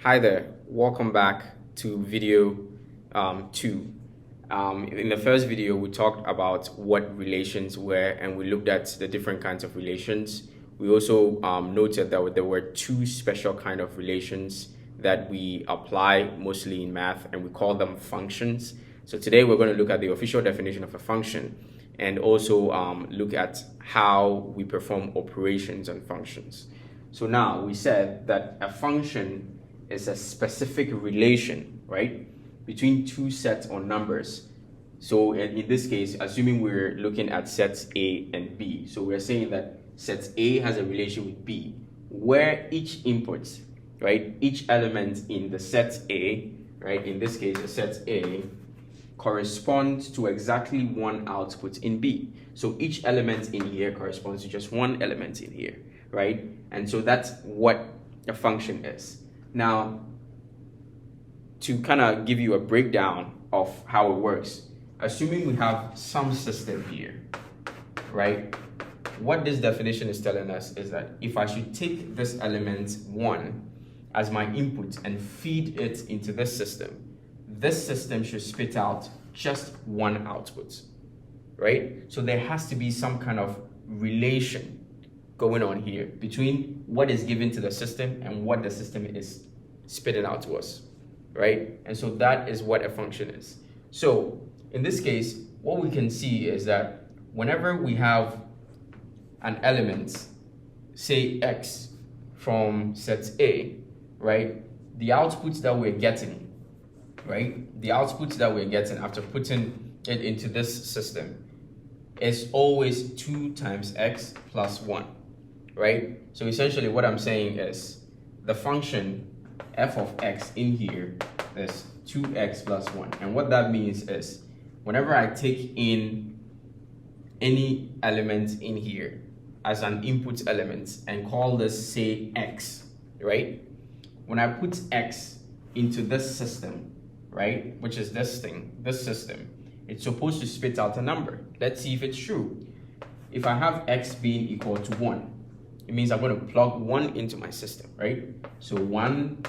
Hi there, welcome back to video 2. In the first video, we talked about what relations were and we looked at the different kinds of relations. We also noted that there were two special kind of relations that we apply mostly in math, and we call them functions. So today we're going to look at the official definition of a function and also look at how we perform operations on functions. So now we said that a function is a specific relation, right, between two sets of numbers. So in this case, assuming we're looking at sets A and B, so we're saying that set A has a relation with B, where each input, right, each element in the set A, right, in this case, the set A, corresponds to exactly one output in B. So each element in here corresponds to just one element in here, right? And so that's what a function is. Now, to kind of give you a breakdown of how it works, assuming we have some system here, right? What this definition is telling us is that if I should take this element 1 as my input and feed it into this system should spit out just one output, right? So there has to be some kind of relation going on here between what is given to the system and what the system is spitting out to us, right? And so that is what a function is. So in this case, what we can see is that whenever we have an element, say x, from set A, right, the outputs that we're getting, right, the outputs that we're getting after putting it into this system is always 2 times x plus 1. Right? So essentially what I'm saying is the function f of x in here is 2x plus 1. And what that means is whenever I take in any element in here as an input element and call this, say, x, right? When I put x into this system, right, which is this system, it's supposed to spit out a number. Let's see if it's true. If I have x being equal to 1, it means I'm going to plug 1 into my system, right? So 1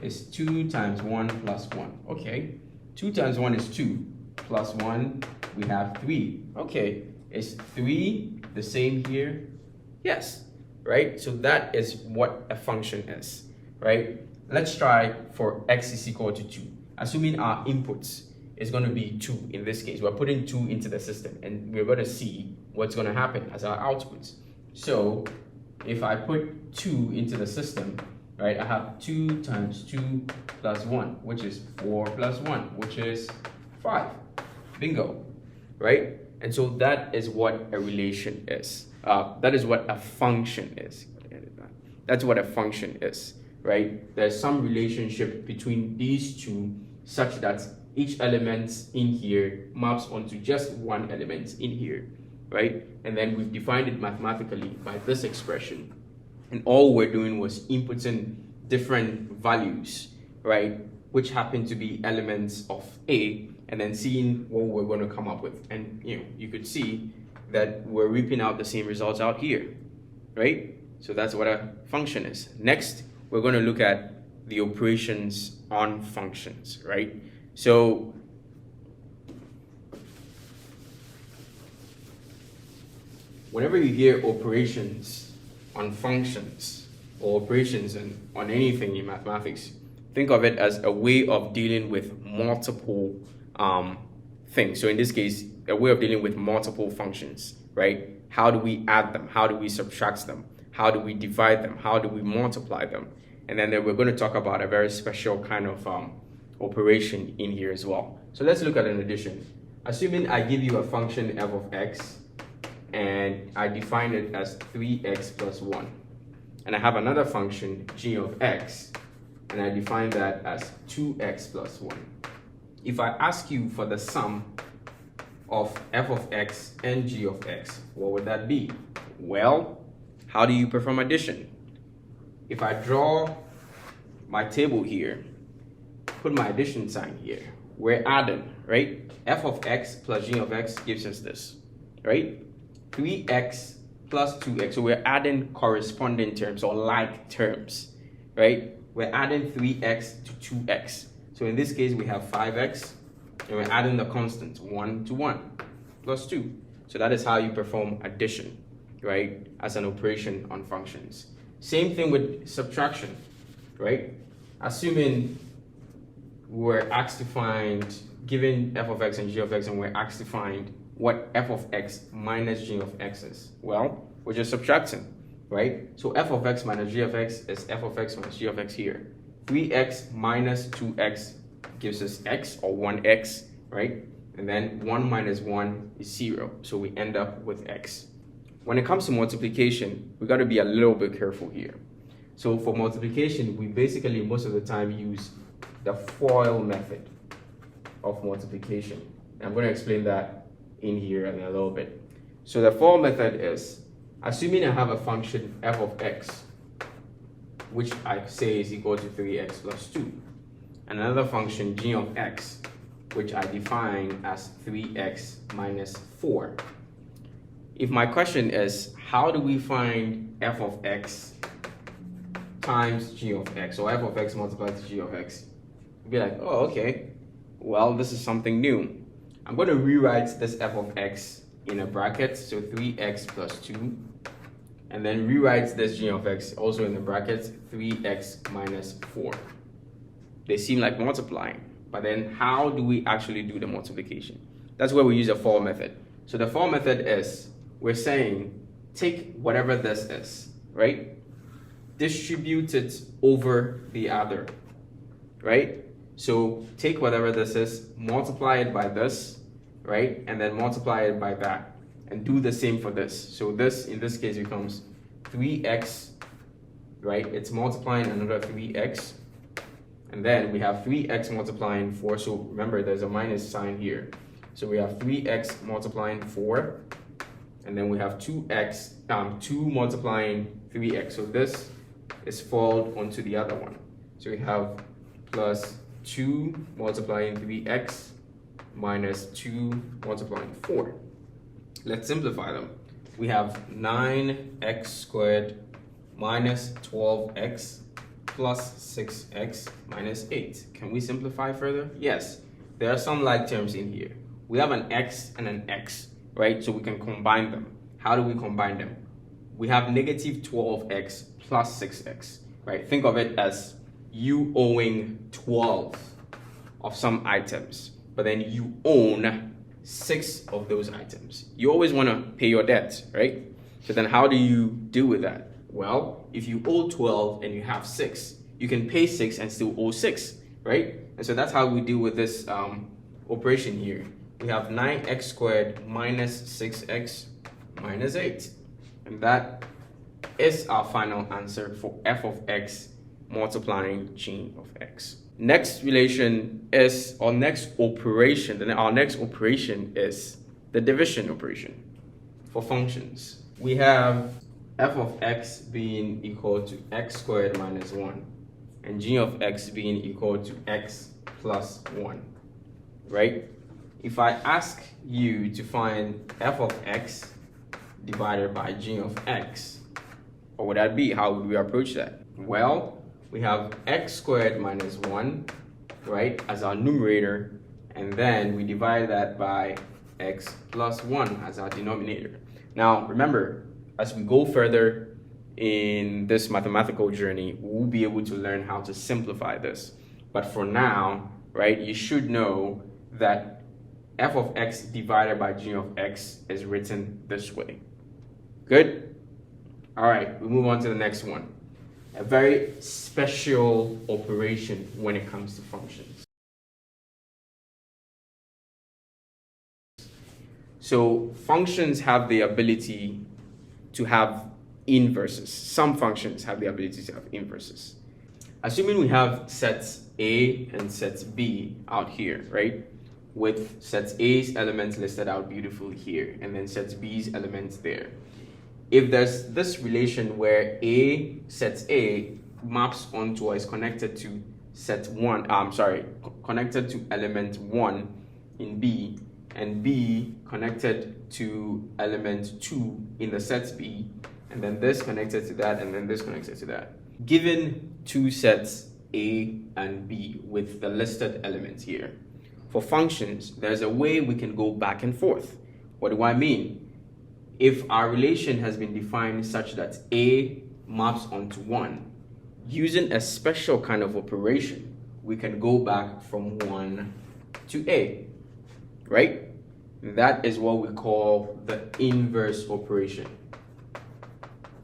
is 2 times 1 plus 1. Okay. 2 times 1 is 2. Plus 1, we have 3. Okay. Is 3 the same here? Yes. Right? So that is what a function is, right? Let's try for x is equal to 2. Assuming our inputs is going to be 2 in this case. We're putting 2 into the system and we're going to see what's going to happen as our outputs. So if I put 2 into the system, right, I have 2 times 2 plus 1, which is 4 plus 1, which is 5. Bingo, right? And so that is what a relation is. That is what a function is. That's what a function is, right? There's some relationship between these two such that each element in here maps onto just one element in here, right? And then we've defined it mathematically by this expression. And all we're doing was inputting different values, right? Which happen to be elements of A, and then seeing what we're going to come up with. And you could see that we're reaping out the same results out here, right? So that's what a function is. Next, we're going to look at the operations on functions, right? So whenever you hear operations on functions or operations on anything in mathematics, think of it as a way of dealing with multiple things. So in this case, a way of dealing with multiple functions, right? How do we add them? How do we subtract them? How do we divide them? How do we multiply them? And then we're going to talk about a very special kind of operation in here as well. So let's look at an addition. Assuming I give you a function f of x and I define it as 3x plus 1. And I have another function g of x and I define that as 2x plus 1. If I ask you for the sum of f of x and g of x, what would that be? Well, how do you perform addition? If I draw my table here, put my addition sign here, we're adding, right? F of x plus g of x gives us this, right? 3x plus 2x. So we're adding corresponding terms or like terms, right? we're adding 3x to 2x. So in this case, we have 5x, and we're adding the constant 1 to 1 plus 2. So that is how you perform addition, right, as an operation on functions. Same thing with subtraction, right? Assuming we're asked to find, given f of x and g of x, and we're asked to find what f of x minus g of x is. Well, we're just subtracting, right? So f of x minus g of x is f of x minus g of x here. 3x minus 2x gives us x, or 1x, right? And then 1 minus 1 is 0. So we end up with x. When it comes to multiplication, we got to be a little bit careful here. So for multiplication, we basically most of the time use the FOIL method of multiplication. I'm going to explain that in here in a little bit. So the FOIL method is, assuming I have a function f of x, which I say is equal to 3x plus 2, and another function g of x, which I define as 3x minus 4. If my question is, how do we find f of x times g of x, or f of x multiplied to g of x? You'd be like, oh, okay, well, this is something new. I'm going to rewrite this f of x in a bracket, so 3x plus 2, and then rewrite this g of x also in the brackets, 3x minus 4. They seem like multiplying, but then how do we actually do the multiplication? That's where we use a FOIL method. So the FOIL method is, we're saying, take whatever this is, right? Distribute it over the other, right? So take whatever this is, multiply it by this, right? And then multiply it by that. And do the same for this. So this, in this case, becomes 3x, right? It's multiplying another 3x. And then we have 3x multiplying 4. So remember, there's a minus sign here. So we have 3x multiplying 4. And then we have 2x, 2 multiplying 3x. So this is followed onto the other one. So we have plus 2 multiplying 3x minus 2 multiplying 4. Let's simplify them. We have 9x squared minus 12x plus 6x minus 8. Can we simplify further? Yes. There are some like terms in here. We have an x and an x, right? So we can combine them. How do we combine them? We have negative 12x plus 6x, right? Think of it as you owing 12 of some items, but then you own 6 of those items. You always want to pay your debt, right? So then how do you deal with that? Well, if you owe 12 and you have 6, you can pay 6 and still owe 6, right? And so that's how we deal with this operation here. We have 9x squared minus 6x minus 8. And that is our final answer for f of x multiplying g of x. Next relation is, or next operation, then our next operation is the division operation for functions. We have f of x being equal to x squared minus 1 and g of x being equal to x plus 1, right? If I ask you to find f of x divided by g of x, what would that be? How would we approach that? Well, we have x squared minus 1, right, as our numerator, and then we divide that by x plus 1 as our denominator. Now, remember, as we go further in this mathematical journey, we'll be able to learn how to simplify this. But for now, right, you should know that f of x divided by g of x is written this way. Good? All right, we move on to the next one. A very special operation when it comes to functions. So functions have the ability to have inverses. Some functions have the ability to have inverses. Assuming we have sets A and sets B out here, right? With sets A's elements listed out beautifully here, and then sets B's elements there. If there's this relation where sets A maps onto or is connected to connected to element 1 in B, and B connected to element 2 in the set B, and then this connected to that, and then this connected to that. given two sets A and B with the listed elements here, for functions, there's a way we can go back and forth. What do I mean? If our relation has been defined such that A maps onto 1, using a special kind of operation, we can go back from 1 to A, right? That is what we call the inverse operation,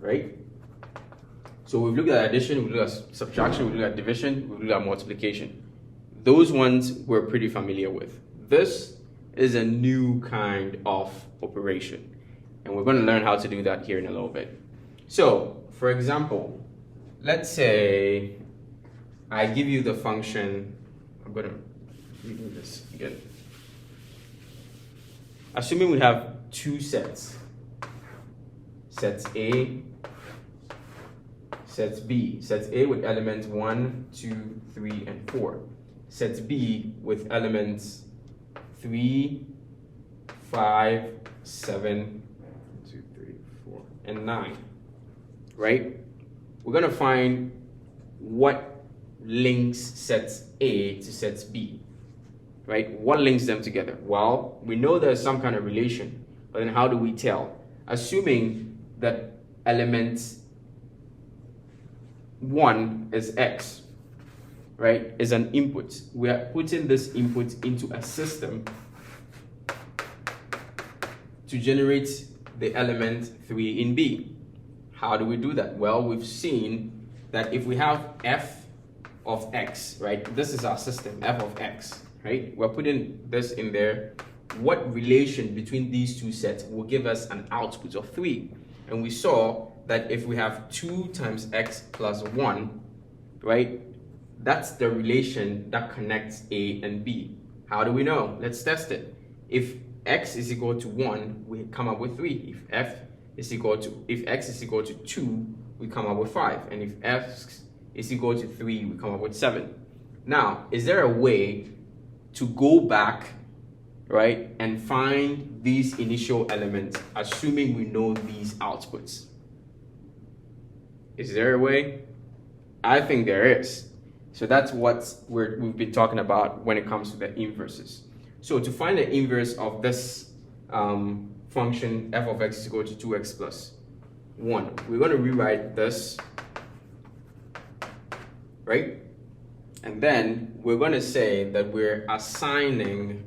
right? So we've looked at addition, we've looked at subtraction, we've looked at division, we've looked at multiplication. Those ones we're pretty familiar with. This is a new kind of operation, and we're going to learn how to do that here in a little bit. So, for example, let's say I give you the function, I'm going to redo this again. Assuming we have two sets, sets A, sets B, sets A with elements 1, 2, 3, and 4. Sets B with elements 3, 5, 7, 2, 3, 4, and 9, right? We're going to find what links sets A to sets B, right? What links them together? Well, we know there's some kind of relation, but then how do we tell? Assuming that element 1 is X, right, is an input. We are putting this input into a system to generate the element 3 in B. How do we do that? Well, we've seen that if we have f of x, right, this is our system, f of x, right, we're putting this in there. What relation between these two sets will give us an output of 3? And we saw that if we have 2 times x plus 1, right, that's the relation that connects A and B. How do we know? Let's test it. If x is equal to 1, we come up with 3. If x is equal to 2, we come up with 5. And if x is equal to 3, we come up with 7. Now, is there a way to go back, right, and find these initial elements, assuming we know these outputs? Is there a way? I think there is. So that's what we've been talking about when it comes to the inverses. So to find the inverse of this function f of x is equal to 2x plus 1, we're going to rewrite this, right? And then we're going to say that we're assigning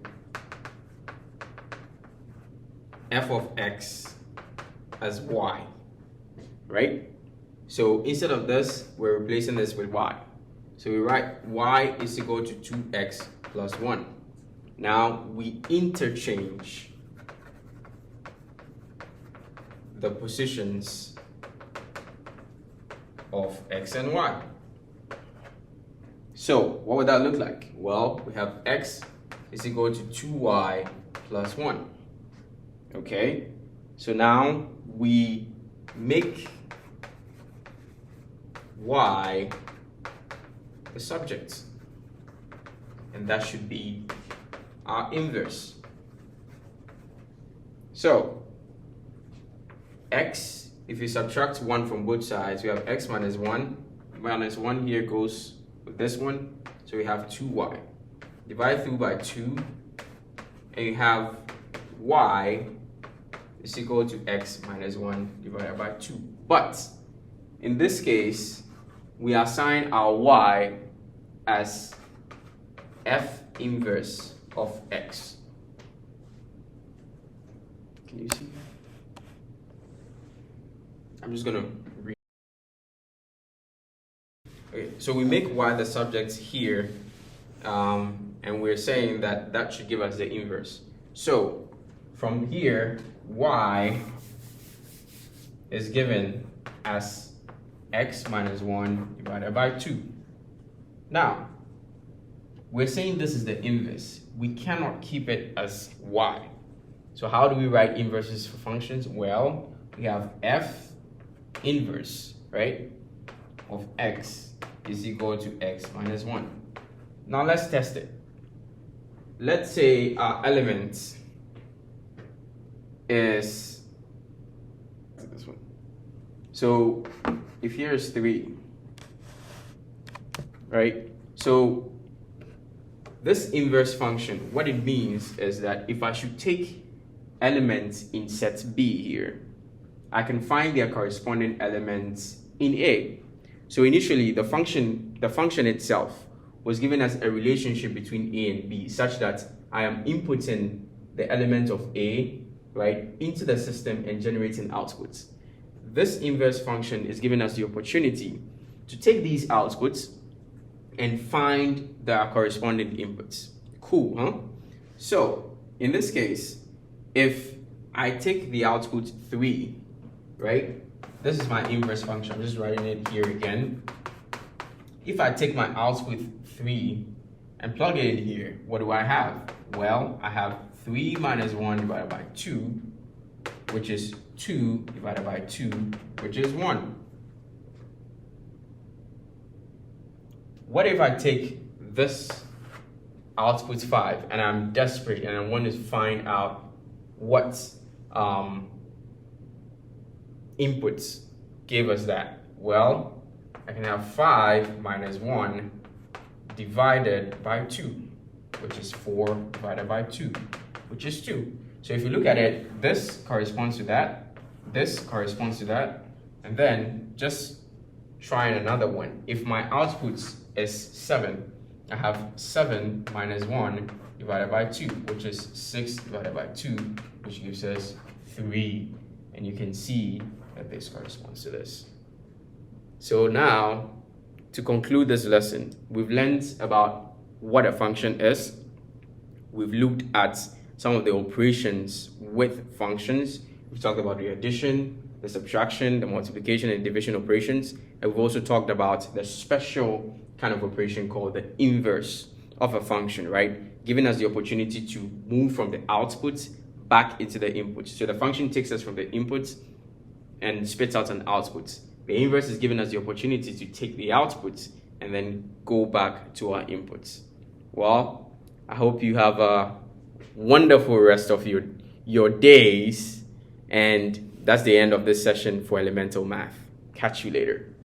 f of x as y, right? So instead of this, we're replacing this with y. So we write y is equal to 2x plus 1. Now we interchange the positions of x and y. So what would that look like? Well, we have x is equal to 2y plus 1. Okay, so now we make y the subject, and that should be our inverse. So x, if you subtract 1 from both sides, we have x minus 1. Minus 1 here goes with this one, so we have 2y. Divide through by 2, and you have y is equal to x minus 1 divided by 2. But in this case, we assign our y as f inverse of x. Can you see that? I'm just going to read. Okay, so we make y the subject here, and we're saying that that should give us the inverse. So from here, y is given as x minus 1 divided by 2. Now, we're saying this is the inverse. We cannot keep it as y. So how do we write inverses for functions? Well, we have f inverse, right, of x is equal to x minus 1. Now let's test it. Let's say our element is this one. So if here is 3, right? So this inverse function, what it means is that if I should take elements in set B here, I can find their corresponding elements in A. So initially, the function itself was given as a relationship between A and B, such that I am inputting the element of A, right, into the system and generating outputs. This inverse function is giving us the opportunity to take these outputs and find their corresponding inputs. Cool, huh? So in this case, if I take the output 3, right? This is my inverse function. I'm just writing it here again. If I take my output 3 and plug it in here, what do I have? Well, I have 3 minus 1 divided by 2, which is 2 divided by 2, which is 1. What if I take this output 5 and I'm desperate and I want to find out what inputs gave us that? Well, I can have 5 minus 1 divided by 2, which is 4 divided by 2, which is 2. So if you look at it, this corresponds to that, this corresponds to that, and then just trying another one. If my output is 7, I have 7 minus 1 divided by 2, which is 6 divided by 2, which gives us 3. And you can see that this corresponds to this. So now, to conclude this lesson, we've learned about what a function is. We've looked at some of the operations with functions. We've talked about the addition, the subtraction, the multiplication and division operations. And we've also talked about the special kind of operation called the inverse of a function, right? Giving us the opportunity to move from the output back into the input. So the function takes us from the input and spits out an output. The inverse is giving us the opportunity to take the output and then go back to our inputs. Well, I hope you have a wonderful rest of your days, and that's the end of this session for elemental math. Catch you later.